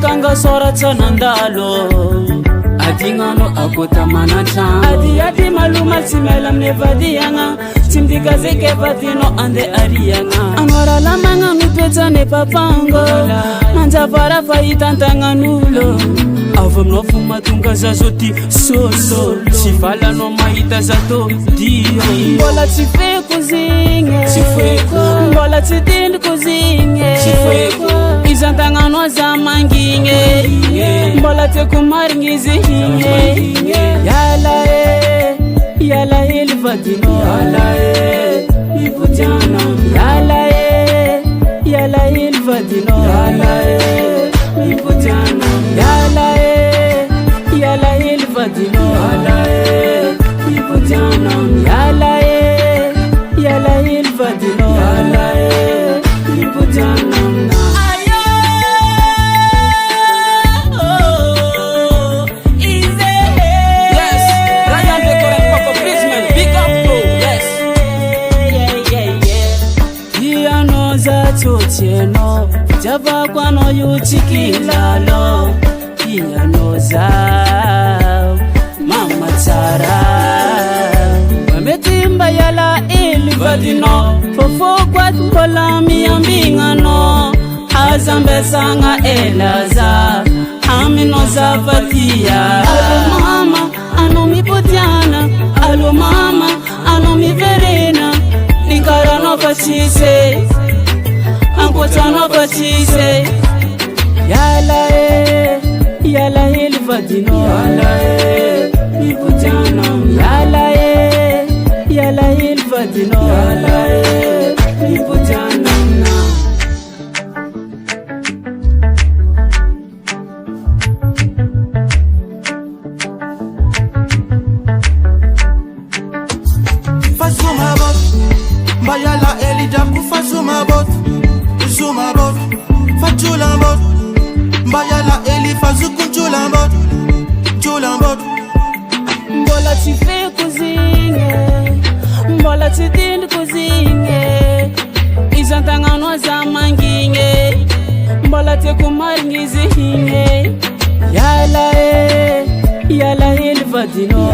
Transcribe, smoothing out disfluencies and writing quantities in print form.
Kanga sora tsanandalo adingano akota manatang adi maluma simela mnevadianga simdika zeke patino ande arianga anwara lamanga mipeta ne papango manjavara faitantanga nulo avamno fuma tunga zazoti soso sivala no maita zato dio mbola tife kuzinge mbola tidindi kuzinge izantanga no zamanginge mbola te kumaringizi yala ilvadino ibujana yala ilvadino ibujana yala ilvadino ibujana yala ilvadino ibujana Tieno java kwano yuchikilalo kianoza mama tsara wametimba yala ilivadino fofo kwa mbola miambingano azambesanga elaza amino zavatia alo mama anomipotiana alo mama anomiverena ninkarano fachise Ankotano batise yala ilvadino ibujana yala ilvadino ibujana Fasuma bot bayala elida kufasuma bot Zuma bot, fatula bot, bayala elifa zukunjula bot, jula bot. Mbola tife kuzinge, mbola tidindi kuzinge, izantanga no zamanginge, mbola te kumaringizi hinge, yala ilvadino,